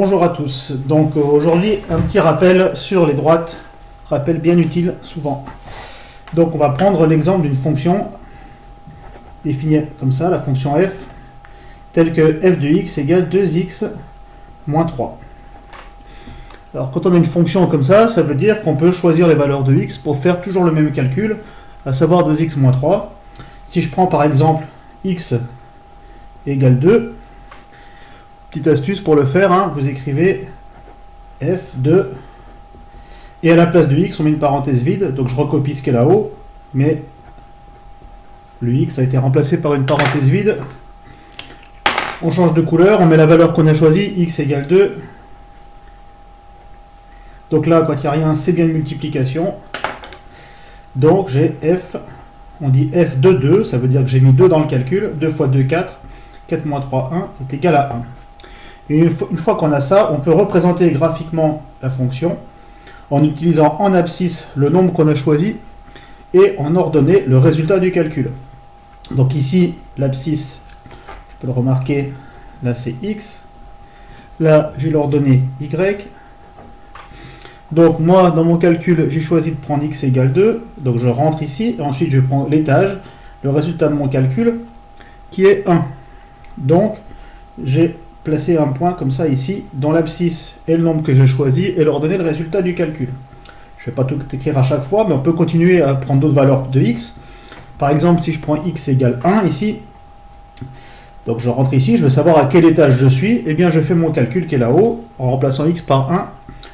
Bonjour à tous. Donc aujourd'hui un petit rappel sur les droites, rappel bien utile souvent. Donc on va prendre l'exemple d'une fonction définie comme ça, la fonction f, telle que f de x égale 2x moins 3. Alors quand on a une fonction comme ça veut dire qu'on peut choisir les valeurs de x pour faire toujours le même calcul, à savoir 2x moins 3. Si je prends par exemple x égale 2, petite astuce pour le faire, vous écrivez f de, et à la place de x on met une parenthèse vide, donc je recopie ce qui est là-haut, mais le x a été remplacé par une parenthèse vide. On change de couleur, on met la valeur qu'on a choisie, x égale 2. Donc là, quand il n'y a rien, c'est bien une multiplication. Donc j'ai f, on dit f de 2, ça veut dire que j'ai mis 2 dans le calcul, 2 fois 2, 4, 4 moins 3, 1 est égal à 1. Et une fois qu'on a ça, on peut représenter graphiquement la fonction en utilisant en abscisse le nombre qu'on a choisi et en ordonnée le résultat du calcul. Donc ici, l'abscisse, je peux le remarquer, là c'est x, là j'ai l'ordonnée y. Donc moi, dans mon calcul, j'ai choisi de prendre x égale 2, donc je rentre ici, et ensuite je prends l'étage, le résultat de mon calcul, qui est 1. Donc, j'ai placé un point comme ça ici, dont l'abscisse est le nombre que j'ai choisi, et leur donner le résultat du calcul. Je ne vais pas tout écrire à chaque fois, mais on peut continuer à prendre d'autres valeurs de x. Par exemple, si je prends x égale 1 ici, donc je rentre ici, je veux savoir à quel étage je suis, et bien je fais mon calcul qui est là-haut, en remplaçant x par 1.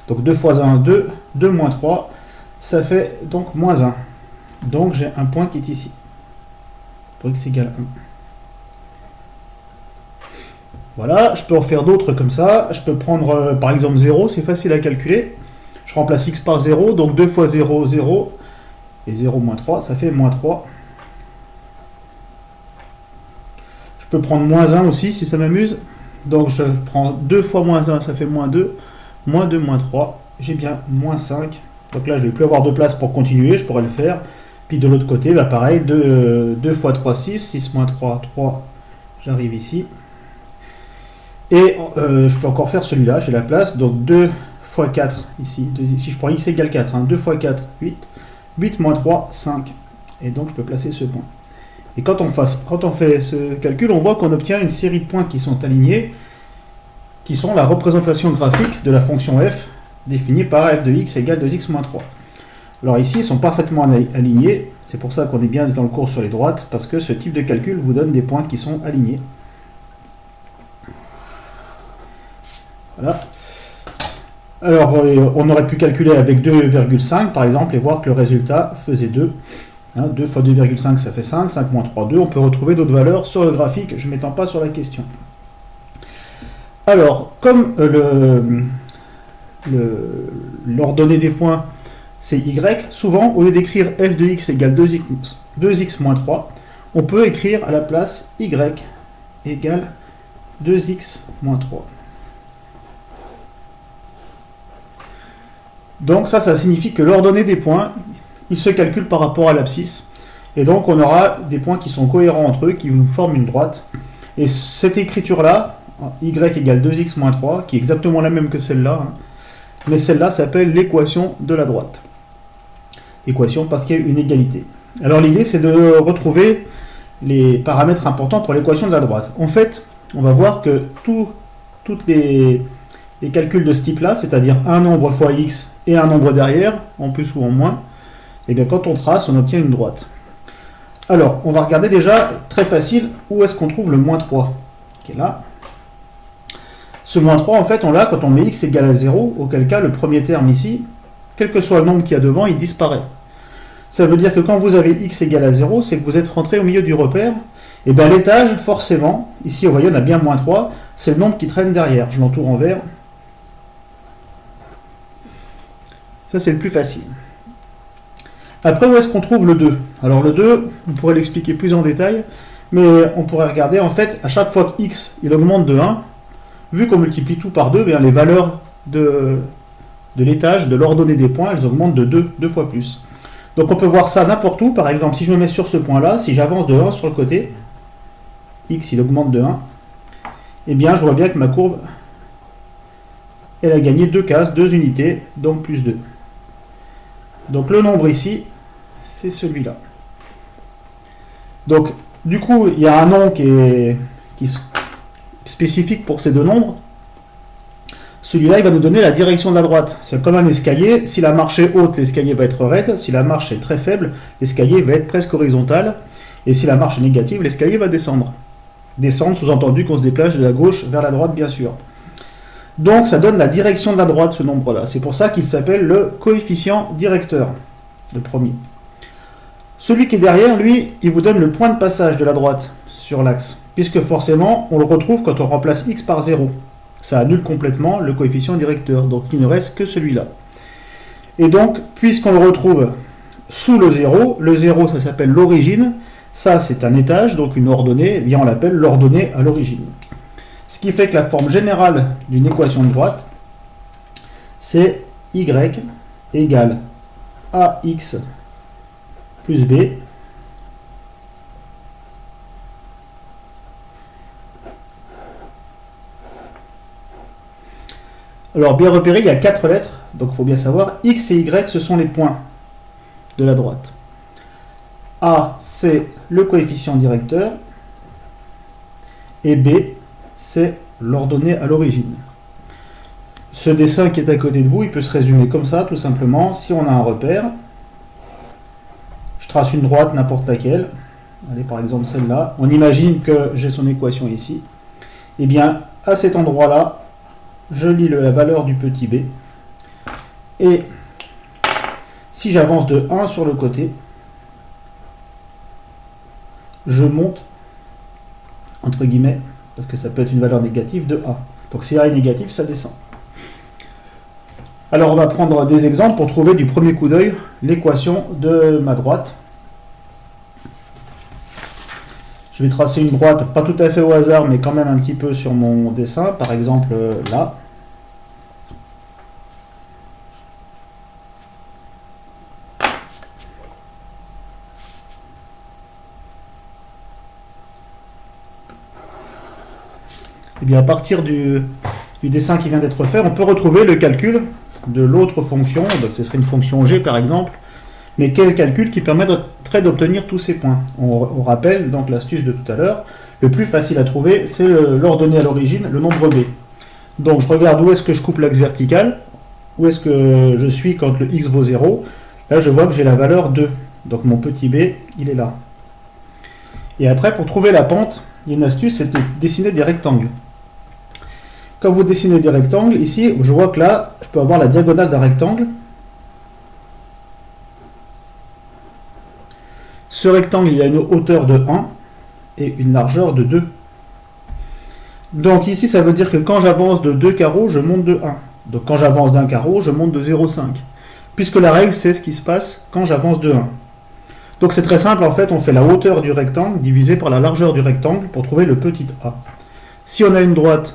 Donc 2 fois 1, 2, 2 moins 3, ça fait donc moins 1. Donc j'ai un point qui est ici, pour x égale 1. Voilà, je peux en faire d'autres comme ça. Je peux prendre par exemple 0, c'est facile à calculer. Je remplace x par 0, donc 2 fois 0, 0. Et 0 moins 3, ça fait moins 3. Je peux prendre moins 1 aussi, si ça m'amuse. Donc je prends 2 fois moins 1, ça fait moins 2. Moins 2, moins 3, j'ai bien moins 5. Donc là, je ne vais plus avoir de place pour continuer, je pourrais le faire. Puis de l'autre côté, pareil, 2 fois 3, 6. 6 moins 3, 3. J'arrive ici. Et je peux encore faire celui-là, j'ai la place. Donc 2 fois 4 ici. Si je prends x égale 4, 2 fois 4, 8. 8 moins 3, 5. Et donc je peux placer ce point. Et quand on fait ce calcul, on voit qu'on obtient une série de points qui sont alignés, qui sont la représentation graphique de la fonction f, définie par f de x égale 2x moins 3. Alors ici, ils sont parfaitement alignés. C'est pour ça qu'on est bien dans le cours sur les droites, parce que ce type de calcul vous donne des points qui sont alignés. Voilà. Alors, on aurait pu calculer avec 2,5 par exemple, et voir que le résultat faisait 2. 2 fois 2,5 ça fait 5, 5 moins 3, 2. On peut retrouver d'autres valeurs sur le graphique, je ne m'étends pas sur la question. Alors, comme l'ordonnée des points c'est y, souvent au lieu d'écrire f de x égale 2x moins 3, on peut écrire à la place y égale 2x moins 3. Donc ça signifie que l'ordonnée des points, il se calcule par rapport à l'abscisse. Et donc on aura des points qui sont cohérents entre eux, qui nous forment une droite. Et cette écriture-là, y égale 2x moins 3, qui est exactement la même que celle-là, mais celle-là s'appelle l'équation de la droite. Équation parce qu'il y a une égalité. Alors l'idée c'est de retrouver les paramètres importants pour l'équation de la droite. En fait, on va voir que tous les calculs de ce type-là, c'est-à-dire un nombre fois x et un nombre derrière, en plus ou en moins, et bien quand on trace, on obtient une droite. Alors, on va regarder déjà, très facile, où est-ce qu'on trouve le moins 3, qui est là. Ce moins 3, en fait, on l'a quand on met x égale à 0, auquel cas, le premier terme ici, quel que soit le nombre qu'il y a devant, il disparaît. Ça veut dire que quand vous avez x égale à 0, c'est que vous êtes rentré au milieu du repère, et bien l'étage, forcément, ici, vous voyez, on a bien moins 3, c'est le nombre qui traîne derrière. Je l'entoure en vert. Ça, c'est le plus facile. Après, où est-ce qu'on trouve le 2? Alors le 2, on pourrait l'expliquer plus en détail, mais on pourrait regarder, en fait, à chaque fois que x, il augmente de 1, vu qu'on multiplie tout par 2, bien, les valeurs de l'étage, de l'ordonnée des points, elles augmentent de 2 fois plus. Donc on peut voir ça n'importe où. Par exemple, si je me mets sur ce point-là, si j'avance de 1 sur le côté, x, il augmente de 1, eh bien, je vois bien que ma courbe elle a gagné 2 cases, 2 unités, donc plus 2. Donc le nombre ici, c'est celui-là. Donc du coup, il y a un nom qui est spécifique pour ces deux nombres. Celui-là, il va nous donner la direction de la droite. C'est comme un escalier. Si la marche est haute, l'escalier va être raide. Si la marche est très faible, l'escalier va être presque horizontal. Et si la marche est négative, l'escalier va descendre. Descendre, sous-entendu qu'on se déplace de la gauche vers la droite, bien sûr. Donc, ça donne la direction de la droite, ce nombre-là. C'est pour ça qu'il s'appelle le coefficient directeur, le premier. Celui qui est derrière, lui, il vous donne le point de passage de la droite sur l'axe. Puisque forcément, on le retrouve quand on remplace x par 0. Ça annule complètement le coefficient directeur, donc il ne reste que celui-là. Et donc, puisqu'on le retrouve sous le 0 ça s'appelle l'origine, ça c'est un étage, donc une ordonnée, eh bien on l'appelle l'ordonnée à l'origine. Ce qui fait que la forme générale d'une équation de droite, c'est y égale ax plus b Alors, bien repéré, il y a 4 lettres, donc il faut bien savoir, x et y, ce sont les points de la droite. A, c'est le coefficient directeur, et B, c'est l'ordonnée à l'origine. Ce dessin qui est à côté de vous, il peut se résumer comme ça, tout simplement. Si on a un repère, je trace une droite, n'importe laquelle, allez, par exemple celle-là, on imagine que j'ai son équation ici, et bien, à cet endroit-là, je lis la valeur du petit b, et si j'avance de 1 sur le côté, je monte, entre guillemets, parce que ça peut être une valeur négative, de a. Donc si a est négatif, ça descend. Alors on va prendre des exemples pour trouver du premier coup d'œil l'équation de ma droite. Je vais tracer une droite, pas tout à fait au hasard, mais quand même un petit peu sur mon dessin, par exemple là. Et bien à partir du dessin qui vient d'être fait, on peut retrouver le calcul de l'autre fonction, donc ce serait une fonction g par exemple, mais quel calcul qui permettrait d'obtenir tous ces points. On rappelle donc l'astuce de tout à l'heure, le plus facile à trouver, c'est l'ordonnée à l'origine, le nombre b. Donc je regarde où est-ce que je coupe l'axe vertical, où est-ce que je suis quand le x vaut 0. Là je vois que j'ai la valeur 2, donc mon petit b, il est là. Et après, pour trouver la pente, il y a une astuce, c'est de dessiner des rectangles. Quand vous dessinez des rectangles, ici, je vois que là, je peux avoir la diagonale d'un rectangle. Ce rectangle, il a une hauteur de 1 et une largeur de 2. Donc ici, ça veut dire que quand j'avance de 2 carreaux, je monte de 1. Donc quand j'avance d'un carreau, je monte de 0,5. Puisque la règle, c'est ce qui se passe quand j'avance de 1. Donc c'est très simple, en fait, on fait la hauteur du rectangle divisé par la largeur du rectangle pour trouver le petit a. Si on a une droite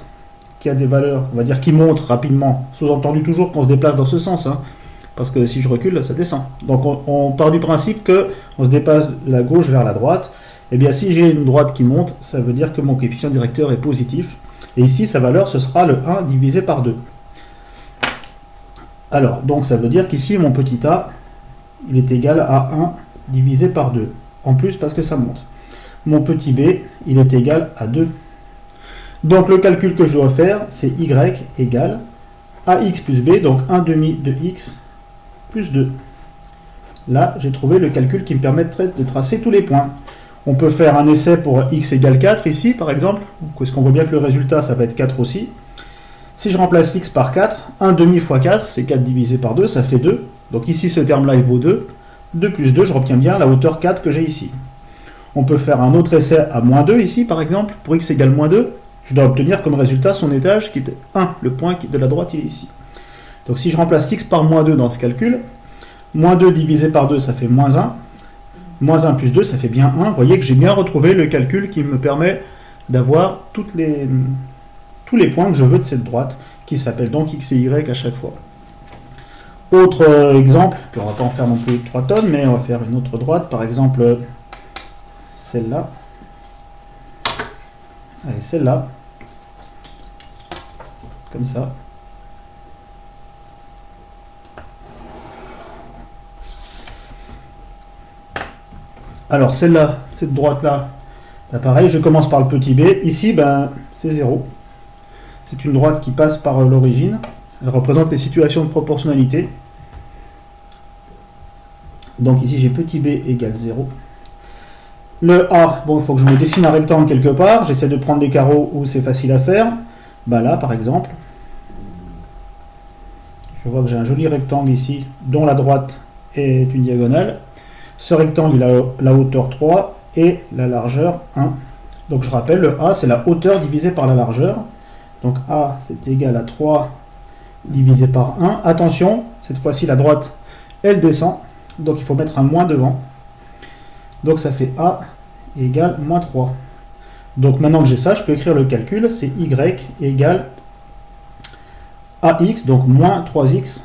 qui a des valeurs, on va dire qui montent rapidement, sous-entendu toujours qu'on se déplace dans ce sens, hein, parce que si je recule, ça descend. Donc on part du principe qu'on se déplace de la gauche vers la droite. Et bien si j'ai une droite qui monte, ça veut dire que mon coefficient directeur est positif. Et ici, sa valeur, ce sera le 1 divisé par 2. Alors, donc ça veut dire qu'ici, mon petit a, il est égal à 1 divisé par 2. En plus, parce que ça monte. Mon petit b, il est égal à 2. Donc le calcul que je dois faire, c'est y égale ax plus b, donc 1 demi de x plus 2. Là, j'ai trouvé le calcul qui me permettrait de tracer tous les points. On peut faire un essai pour x égale 4 ici, par exemple, parce qu'on voit bien que le résultat, ça va être 4 aussi. Si je remplace x par 4, 1 demi fois 4, c'est 4 divisé par 2, ça fait 2. Donc ici, ce terme-là, il vaut 2. 2 plus 2, je retiens bien la hauteur 4 que j'ai ici. On peut faire un autre essai à moins 2 ici, par exemple, pour x égale moins 2. Je dois obtenir comme résultat son étage qui est 1. Le point de la droite, il est ici. Donc si je remplace x par moins 2 dans ce calcul, moins 2 divisé par 2, ça fait moins 1. Moins 1 plus 2, ça fait bien 1. Vous voyez que j'ai bien retrouvé le calcul qui me permet d'avoir tous les points que je veux de cette droite, qui s'appelle donc x et y à chaque fois. Autre exemple, puis on ne va pas en faire non plus 3 tonnes, mais on va faire une autre droite, par exemple celle-là. Allez, celle-là. Comme ça. Alors celle-là, cette droite-là, ben pareil, je commence par le petit b. Ici, ben, c'est 0. C'est une droite qui passe par l'origine. Elle représente les situations de proportionnalité. Donc ici, j'ai petit b égale 0. Le A, bon, il faut que je me dessine un rectangle quelque part. J'essaie de prendre des carreaux où c'est facile à faire. Ben là, par exemple, je vois que j'ai un joli rectangle ici, dont la droite est une diagonale. Ce rectangle, il a la hauteur 3 et la largeur 1. Donc je rappelle, le A, c'est la hauteur divisée par la largeur. Donc A, c'est égal à 3 divisé par 1. Attention, cette fois-ci, la droite, elle descend. Donc il faut mettre un moins devant. Donc ça fait A égale moins 3. Donc maintenant que j'ai ça, je peux écrire le calcul. C'est Y égale AX, donc moins 3X,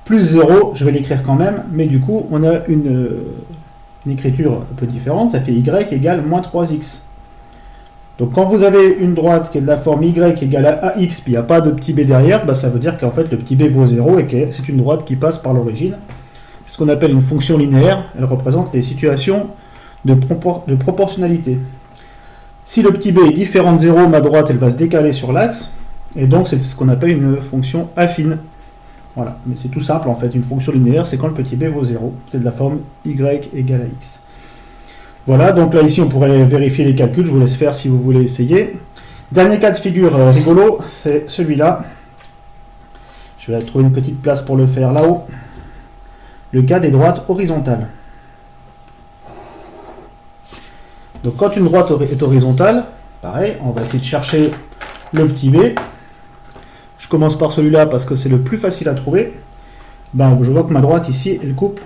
plus 0, je vais l'écrire quand même, mais du coup, on a une écriture un peu différente. Ça fait Y égale moins 3X. Donc quand vous avez une droite qui est de la forme Y égale à AX, puis il n'y a pas de petit b derrière, bah, ça veut dire qu'en fait le petit b vaut 0 et que c'est une droite qui passe par l'origine. C'est ce qu'on appelle une fonction linéaire. Elle représente les situations de proportionnalité. Si le petit b est différent de 0, ma droite elle va se décaler sur l'axe, et donc c'est ce qu'on appelle une fonction affine. Voilà, mais c'est tout simple en fait. Une fonction linéaire, c'est quand le petit b vaut 0. C'est de la forme Y égale à X. Voilà, donc là ici on pourrait vérifier les calculs, je vous laisse faire si vous voulez essayer. Dernier cas de figure rigolo, c'est celui-là. Je vais trouver une petite place pour le faire là-haut. Le cas des droites horizontales. Donc quand une droite est horizontale, pareil, on va essayer de chercher le petit b. Je commence par celui-là parce que c'est le plus facile à trouver. Ben, je vois que ma droite ici, elle coupe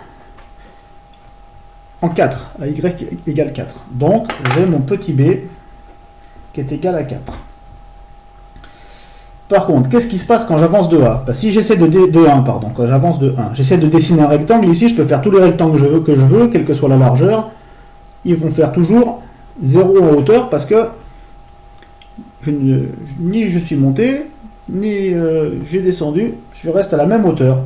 en 4, à y égale 4. Donc, j'ai mon petit b qui est égal à 4. Par contre, qu'est-ce qui se passe quand j'avance de A? Ben, si j'essaie quand j'avance de 1, j'essaie de dessiner un rectangle, ici je peux faire tous les rectangles que je veux, quelle que soit la largeur. Ils vont faire toujours 0 en hauteur parce que ni je suis monté, ni j'ai descendu, je reste à la même hauteur.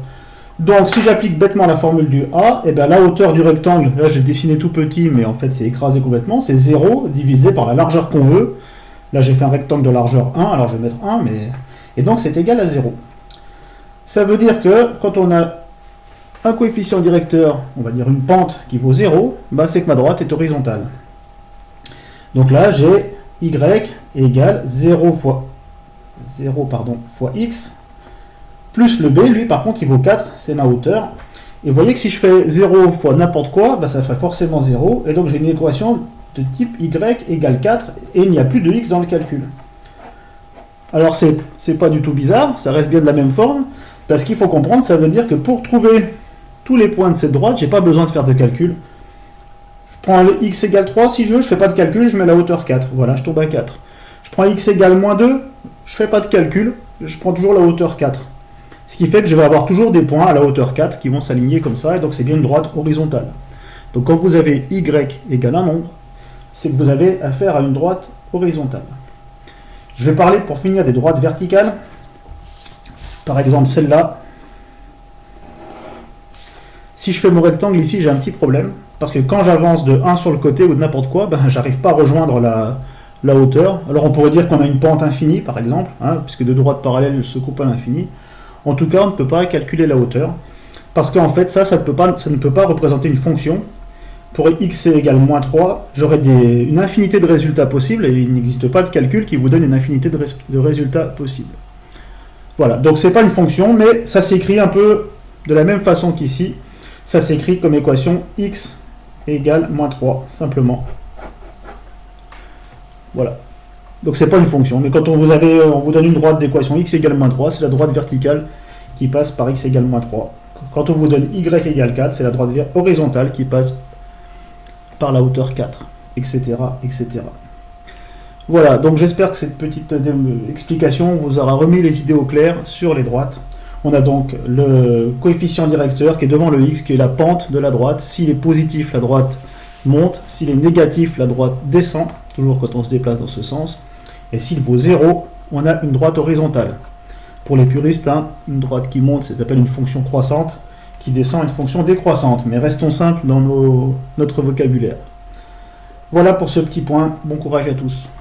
Donc si j'applique bêtement la formule du A, et bien la hauteur du rectangle, là j'ai dessiné tout petit, mais en fait c'est écrasé complètement, c'est 0 divisé par la largeur qu'on veut. Là j'ai fait un rectangle de largeur 1, alors je vais mettre 1, et donc c'est égal à 0. Ça veut dire que quand on a un coefficient directeur, on va dire une pente qui vaut 0, ben c'est que ma droite est horizontale. Donc là j'ai Y égale 0 fois x, plus le b, lui par contre il vaut 4, c'est ma hauteur. Et vous voyez que si je fais 0 fois n'importe quoi, ben, ça ferait forcément 0, et donc j'ai une équation de type y égale 4, et il n'y a plus de x dans le calcul. Alors c'est pas du tout bizarre, ça reste bien de la même forme, parce qu'il faut comprendre, ça veut dire que pour trouver tous les points de cette droite, j'ai pas besoin de faire de calcul. Je prends le x égale 3, si je veux, je fais pas de calcul, je mets la hauteur 4, voilà, je tombe à 4. Je prends x égale moins 2, je fais pas de calcul, je prends toujours la hauteur 4. Ce qui fait que je vais avoir toujours des points à la hauteur 4 qui vont s'aligner comme ça, et donc c'est bien une droite horizontale. Donc quand vous avez y égale un nombre, c'est que vous avez affaire à une droite horizontale. Je vais parler pour finir des droites verticales. Par exemple celle-là. Si je fais mon rectangle ici, j'ai un petit problème, parce que quand j'avance de 1 sur le côté ou de n'importe quoi, ben, j'arrive pas à rejoindre la hauteur. Alors on pourrait dire qu'on a une pente infinie par exemple, hein, puisque deux droites parallèles se coupent à l'infini. En tout cas, on ne peut pas calculer la hauteur, parce qu'en fait ça ne peut pas représenter une fonction. Pour x égale moins 3, j'aurai une infinité de résultats possibles, et il n'existe pas de calcul qui vous donne une infinité de résultats possibles. Voilà, donc c'est pas une fonction, mais ça s'écrit un peu de la même façon qu'ici. Ça s'écrit comme équation x égale moins 3, simplement. Voilà. Donc c'est pas une fonction, mais quand on vous donne une droite d'équation x égale moins 3, c'est la droite verticale qui passe par x égale moins 3. Quand on vous donne y égale 4, c'est la droite horizontale qui passe par la hauteur 4, etc., etc. Voilà, donc j'espère que cette petite explication vous aura remis les idées au clair sur les droites. On a donc le coefficient directeur qui est devant le x, qui est la pente de la droite. S'il est positif, la droite monte. S'il est négatif, la droite descend, toujours quand on se déplace dans ce sens. Et s'il vaut 0, on a une droite horizontale. Pour les puristes, hein, une droite qui monte, ça s'appelle une fonction croissante, qui descend une fonction décroissante. Mais restons simples dans notre vocabulaire. Voilà pour ce petit point. Bon courage à tous.